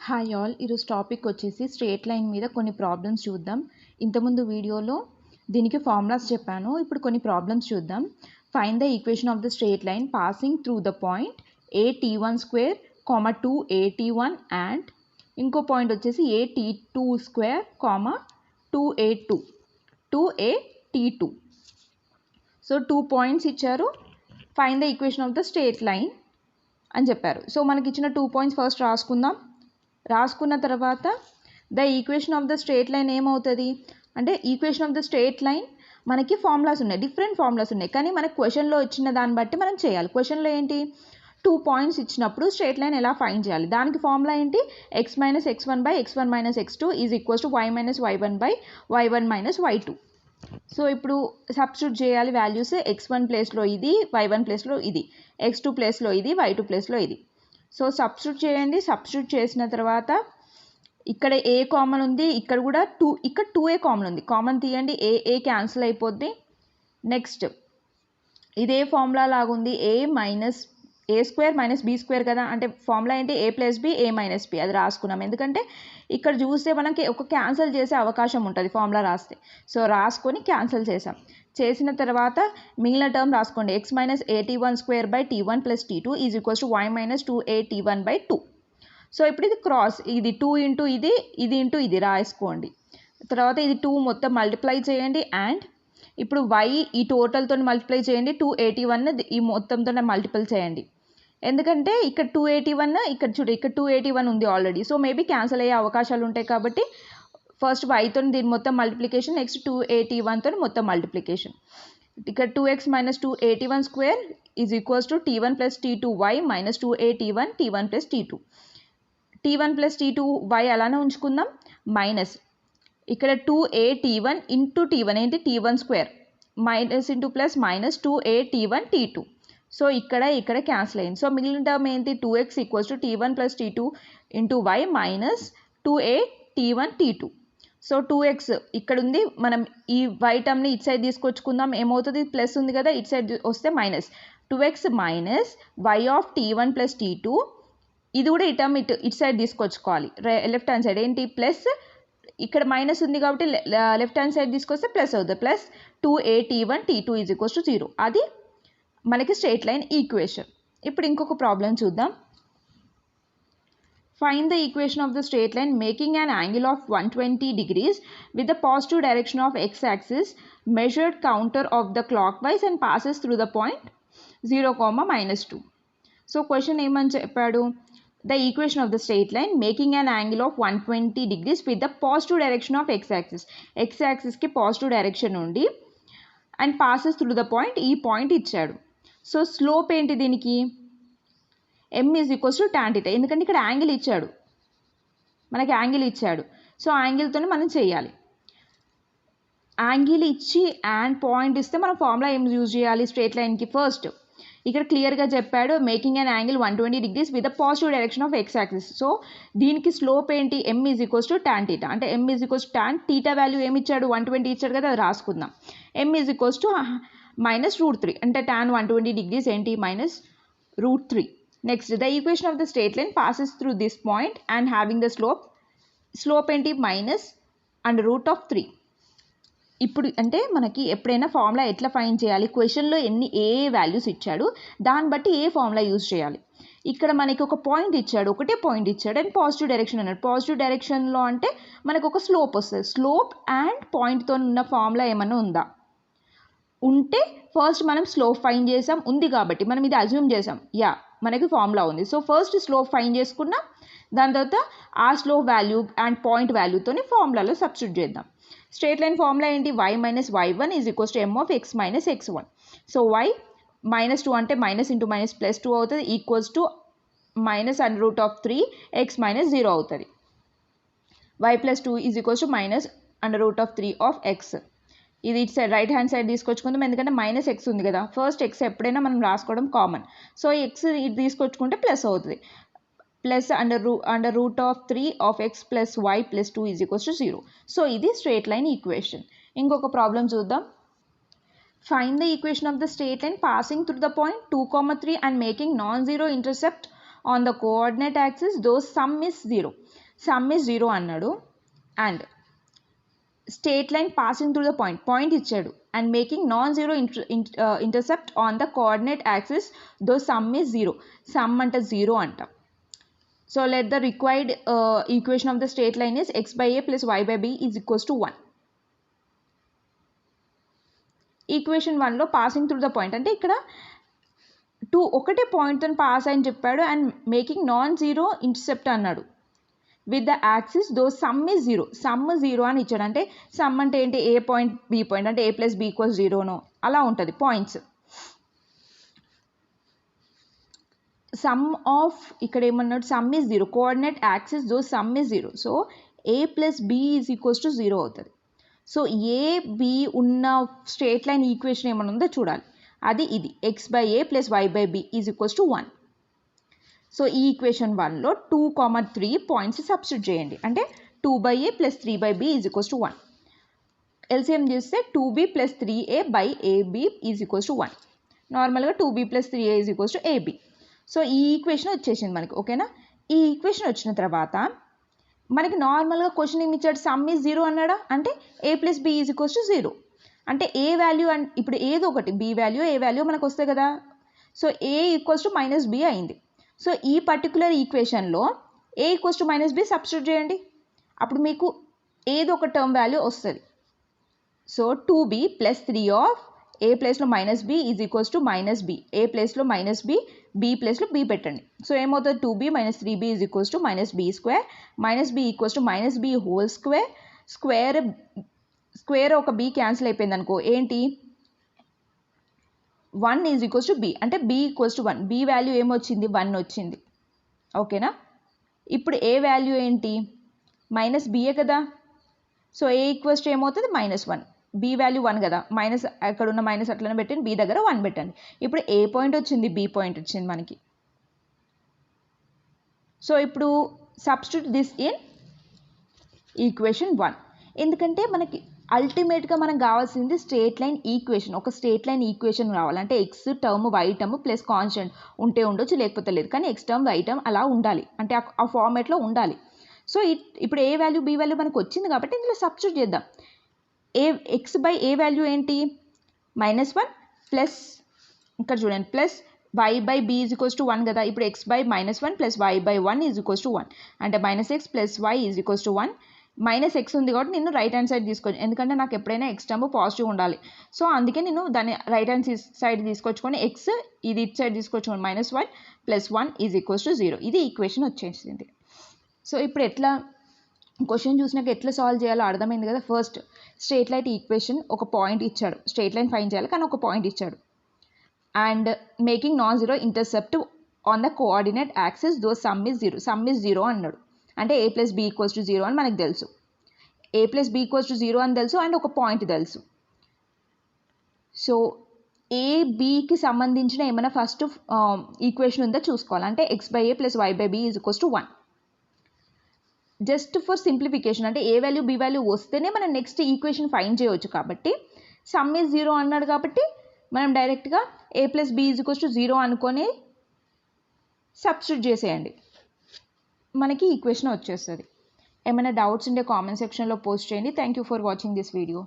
Hi all, ఈరోజు topic వచ్చేసి straight line మీద కొన్ని ప్రాబ్లమ్స్ చూద్దాం. ఇంతకుముందు వీడియోలో దీనికి ఫార్ములాస్ చెప్పాను. ఇప్పుడు కొన్ని ప్రాబ్లమ్స్ చూద్దాం. Find the equation of the straight line passing through the point at1² 2at1 and ఇంకో పాయింట్ వచ్చేసి at2² 2a2 2at2. So 2 points ఇచ్చారు. Find the equation of the straight line అని చెప్పారు. సో మనకి ఇచ్చిన 2 పాయింట్స్ ఫస్ట్ రాసుకున్న తర్వాత the equation of the straight line ఏమవుతుంది అంటే, equation of the straight line మనకి ఫార్ములాస్ ఉన్నాయి, డిఫరెంట్ ఫార్ములాస్ ఉన్నాయి. కానీ మనకి క్వశ్చన్లో ఇచ్చిన దాన్ని బట్టి మనం చేయాలి. క్వశ్చన్లో ఏంటి, 2 పాయింట్స్ ఇచ్చినప్పుడు స్ట్రేట్ లైన్ ఎలా ఫైండ్ చేయాలి, దానికి ఫార్ములా ఏంటి, x - x1 / x1 - x2 = y - y1 / y1 - y2. So ఇప్పుడు సబ్స్టిట్యూట్ చేయాలి వాల్యూస్. x1 ప్లేస్లో ఇది, y1 ప్లేస్లో ఇది, x2 ప్లేస్లో ఇది, y2 ప్లేస్లో ఇది. సో సబ్స్టిట్యూట్ చేయండి. సబ్స్టిట్యూట్ చేసిన తర్వాత ఇక్కడ ఏ కామన్ ఉంది, ఇక్కడ కూడా 2, ఇక్కడ 2a కామన్ ఉంది, కామన్ తీయండి. ఏ క్యాన్సిల్ అయిపోద్ది. నెక్స్ట్ ఇదే ఫార్ములా లాగుంది, a² - b² కదా, అంటే ఫార్ములా ఏంటి, a + b a - b. అది రాసుకున్నాం ఎందుకంటే ఇక్కడ చూస్తే మనకి ఒక క్యాన్సిల్ చేసే అవకాశం ఉంటుంది ఫార్ములా రాస్తే. సో రాసుకొని క్యాన్సిల్ చేసిన తర్వాత మిగిలిన టర్మ్ రాసుకోండి. x - at1² / t1 + t2 = y - 2at1 / 2. So ఇప్పుడు ఇది క్రాస్, ఇది 2 ఇంటూ ఇది ఇంటూ ఇది రాసుకోండి. తర్వాత ఇది 2 మొత్తం మల్టిప్లై చేయండి. అండ్ ఇప్పుడు y ఈ టోటల్తో మల్టిప్లై చేయండి, 281 ఈ మొత్తంతో మల్టిపుల్ చేయండి. ఎందుకంటే ఇక్కడ 281, ఇక్కడ చూడు, ఇక్కడ 281 ఉంది ఆల్రెడీ. సో మేబీ క్యాన్సిల్ అయ్యే అవకాశాలు ఉంటాయి కాబట్టి ఫస్ట్ yతో దీని మొత్తం మల్టిప్లికేషన్, నెక్స్ట్ 281తో మొత్తం మల్టిప్లికేషన్. ఇక్కడ 2x - 281² = t1 + t2y - 2at1 t1 + t2. t1 + t2y అలానే ఉంచుకుందాం. మైనస్ ఇక్కడ 2at1 ఇంటూ t1 ఏంటి, t1², minus into plus minus 2at1 t2. So ఇక్కడ క్యాన్సిల్ అయింది. సో మిగిలిన టర్మ్ ఏంటి, 2x = t1 + t2 × y - 2at1 t2. So 2x ఇక్కడ ఉంది, మనం ఈ y టర్మ్ని ఇటు సైడ్ తీసుకొచ్చుకుందాం. ఏమవుతుంది, ప్లస్ ఉంది కదా, ఇటు సైడ్ వస్తే minus 2x minus y of t1 + t2. ఇది కూడా ఈ టర్మ్ ఇటు సైడ్ తీసుకొచ్చుకోవాలి. లెఫ్ట్ హ్యాండ్ సైడ్ ఏంటి, ప్లస్ ఇక్కడ మైనస్ ఉంది కాబట్టి లెఫ్ట్ హ్యాండ్ సైడ్ తీసుకొస్తే ప్లస్ అవుతుంది. Plus 2at1 t2 = 0. అది మనకి స్ట్రేట్ లైన్ ఈక్వేషన్. ఇప్పుడు ఇంకొక ప్రాబ్లం చూద్దాం. Find the equation of the straight line making an angle of 120 degrees with the positive direction of x-axis measured counter of the clockwise and passes through the point 0, -2. So question ఏమని చెప్పాడు, the equation of the straight line making an angle of 120 degrees with the positive direction of x-axis. x-axisకి positive direction ఉండి and passes through the point, ఈ point ఇచ్చాడు. So slope ఏంటి దీనికి, m = tan θ. ఎందుకంటే ఇక్కడ యాంగిల్ ఇచ్చాడు, మనకి యాంగిల్ ఇచ్చాడు. సో యాంగిల్తోనే మనం చేయాలి. యాంగిల్ ఇచ్చి అండ్ పాయింట్ ఇస్తే మనం ఫార్ములా ఏం యూజ్ చేయాలి స్ట్రేట్ లైన్కి. ఫస్ట్ ఇక్కడ క్లియర్గా చెప్పాడు, making an angle 120 degrees with the positive direction of x axis. So దీనికి స్లోప్ ఏంటి, m = tan θ. అంటే m = tan θ వాల్యూ ఏమి ఇచ్చాడు, 120 ఇచ్చాడు కదా, అది రాసుకుందాం. m = -√3, అంటే tan 120 degrees ఏంటి, -√3. Next, the equation of the straight line passes through this point and having the slope ఏంటి, -√3. ఇప్పుడు అంటే మనకి ఎప్పుడైనా ఫార్ములా ఎట్లా ఫైండ్ చేయాలి, క్వశ్చన్లో ఏ వాల్యూస్ ఇచ్చాడు దాన్ని బట్టి ఏ ఫార్ములా యూజ్ చేయాలి. ఇక్కడ మనకి ఒక పాయింట్ ఇచ్చాడు, ఒకటే పాయింట్ ఇచ్చాడు అండ్ పాజిటివ్ డైరెక్షన్ అన్నాడు. పాజిటివ్ డైరెక్షన్లో అంటే మనకు ఒక స్లోప్ వస్తుంది. స్లోప్ అండ్ పాయింట్తో ఉన్న ఫార్ములా ఏమన్నా ఉందా, ఉంటే ఫస్ట్ మనం స్లోప్ ఫైండ్ చేసాం, ఉంది కాబట్టి మనం ఇది అజ్యూమ్ చేసాం, మనకి ఫార్ములా ఉంది. సో ఫస్ట్ స్లోప్ ఫైండ్ చేసుకున్నాం, దాని తర్వాత ఆ స్లోప్ వాల్యూ అండ్ పాయింట్ వాల్యూతోని ఫార్ములాలో సబ్స్టిట్యూట్ చేద్దాం. స్ట్రేట్ లైన్ ఫార్ములా ఏంటి, y - y1 = m of x - x1. So y -2 అంటే మైనస్ ఇంటూ మైనస్ +2 అవుతుంది, ఈక్వల్స్ టు -√3 x - 0 అవుతుంది. y + 2 = -√3 of x. ఇది ఇటు సైడ్ రైట్ హ్యాండ్ సైడ్ తీసుకొచ్చుకుందాం, ఎందుకంటే -x ఉంది కదా, ఫస్ట్ x ఎప్పుడైనా మనం రాసుకోవడం కామన్. సో x ఇది తీసుకొచ్చుకుంటే ప్లస్ అవుతుంది, plus √3 of x + y + 2 = 0. So ఇది స్ట్రేట్ లైన్ ఈక్వేషన్. ఇంకొక ప్రాబ్లం చూద్దాం. Find the equation of the straight line passing through the point 2, 3 and making non-zero intercept on the coordinate axis though sum is 0. Sum is 0 అన్నాడు and straight line passing through the point ఇచ్చాడు and making non zero intercept on the coordinate axis though sum is 0. Sum అంటే 0 అంట. So let the required equation of the straight line is x/a + y/b is equals to 1. Equation 1లో passing through the point అంటే ఇక్కడ ఒకటే పాయింట్తో pass అని చెప్పాడు and making non zero intercept అన్నాడు with the axis though sum is 0. Some 0 అని ఇచ్చాడు. అంటే సమ్ అంటే ఏంటి, ఏ పాయింట్ బి పాయింట్ అంటే a + b = 0నో అలా ఉంటుంది పాయింట్స్. సమ్ ఆఫ్ ఇక్కడ ఏమన్నాడు, some is 0, coordinate axis though sum is 0. So a + b = 0 అవుతుంది. సో ఏ బి ఉన్న స్ట్రేట్ లైన్ ఈక్వేషన్ ఏమైనా ఉందో చూడాలి. అది ఇది x/a + y/b = 1. సో ఈ ఈక్వేషన్ 1లో 2, 3 పాయింట్స్ సబ్స్టిట్యూట్ చేయండి. అంటే 2/a + 3/b = 1. ఎల్సిఎం చేస్తే 2b + 3a/ab = 1. నార్మల్గా 2b + 3a = ab. సో ఈ ఈక్వేషన్ వచ్చేసింది మనకి. ఓకేనా. ఈ ఈక్వేషన్ వచ్చిన తర్వాత మనకి నార్మల్గా క్వశ్చన్ ఏమి ఇచ్చాడు, సమ్ ఈజ్ 0 అన్నాడా, అంటే a + b = 0. అంటే ఏ వాల్యూ ఇప్పుడు ఏదో ఒకటి b వాల్యూ ఏ వాల్యూ మనకు వస్తాయి కదా. సో a = -b అయింది. సో ఈ పర్టికులర్ ఈక్వేషన్లో a = -b సబ్స్టిట్యూట్ చేయండి. అప్పుడు మీకు ఏదో ఒక టర్మ్ వాల్యూ వస్తుంది. సో 2b + 3 ఆఫ్ a ప్లేస్లో -b = -b, a ప్లేస్లో -b, b ప్లేస్లో b పెట్టండి. సో ఏమవుతుంది, 2b - 3b = -b², -b = -b whole square ఒక b క్యాన్సిల్ అయిపోయింది అనుకో, ఏంటి 1 = b, అంటే b = 1. b వాల్యూ ఏమొచ్చింది, 1 వచ్చింది. ఓకేనా. ఇప్పుడు a వాల్యూ ఏంటి, -bయే కదా. సో a = ఏమవుతుంది, -1. b వాల్యూ 1 కదా, మైనస్ అక్కడ ఉన్న మైనస్ అట్లనే పెట్టండి, b దగ్గర 1 పెట్టండి. ఇప్పుడు a పాయింట్ వచ్చింది, b పాయింట్ వచ్చింది మనకి. సో ఇప్పుడు సబ్స్టిట్యూట్ దిస్ ఇన్ ఈక్వేషన్ 1. ఎందుకంటే మనకి అల్టిమేట్గా మనకు కావాల్సింది స్ట్రేట్ లైన్ ఈక్వేషన్. ఒక స్ట్రేట్ లైన్ ఈక్వేషన్ కావాలంటే X term why term plus constant ఉంటే ఉండొచ్చు, లేకపోతే లేదు. కానీ ఎక్స్ టర్మ్ వై టర్మ్ అలా ఉండాలి, అంటే ఆ ఫార్మేట్లో ఉండాలి. సో ఇప్పుడు ఏ వాల్యూ బి వాల్యూ మనకు వచ్చింది కాబట్టి ఇందులో సబ్స్టిట్యూట్ చేద్దాం. x/a వాల్యూ ఏంటి, -1 ప్లస్ ఇక్కడ చూడండి ప్లస్ y/b = 1 కదా. ఇప్పుడు x/-1 ప్లస్ y/1 = 1. అంటే -x + y = 1. -x ఉంది కాబట్టి నేను రైట్ హ్యాండ్ సైడ్ తీసుకోవచ్చు, ఎందుకంటే నాకు ఎప్పుడైనా x టర్మ్ పాజిటివ్ ఉండాలి. సో అందుకే నేను దాన్ని రైట్ హ్యాండ్ సైడ్ తీసుకొచ్చుకొని x ఇది ఇటు సైడ్ తీసుకొచ్చుకొని -1 + 1 = 0. ఇది ఈక్వేషన్ వచ్చేసింది. సో ఇప్పుడు ఎట్లా క్వశ్చన్ చూసినాక ఎట్లా సాల్వ్ చేయాలో అర్థమైంది కదా. ఫస్ట్ స్ట్రేట్ లైన్ ఈక్వేషన్ ఒక పాయింట్ ఇచ్చాడు, స్ట్రేట్ లైన్ ఫైండ్ చేయాలి కానీ ఒక పాయింట్ ఇచ్చాడు. And making non zero intercept on the coordinate axis though sum is 0. Sum is 0 అన్నాడు. అంటే a + b = 0 అని మనకు తెలుసు. a + b = 0 అని తెలుసు అండ్ ఒక పాయింట్ తెలుసు. సో a bకి సంబంధించిన ఏమైనా ఫస్ట్ ఈక్వేషన్ ఉందో చూసుకోవాలి. అంటే x/a + y/b = 1. Just for simplification, అంటే ఏ వాల్యూ బి వాల్యూ వస్తేనే మనం నెక్స్ట్ ఈక్వేషన్ ఫైండ్ చేయవచ్చు. కాబట్టి సమ్ ఈజ్ 0 అన్నాడు కాబట్టి మనం డైరెక్ట్గా a + b = 0 అనుకొని సబ్స్టిట్యూట్ చేసేయండి, మనకి ఈక్వేషన్ వచ్చేస్తుంది. ఏమైనా డౌట్స్ ఉంటే కామెంట్ సెక్షన్లో పోస్ట్ చేయండి. Thank you for watching this video.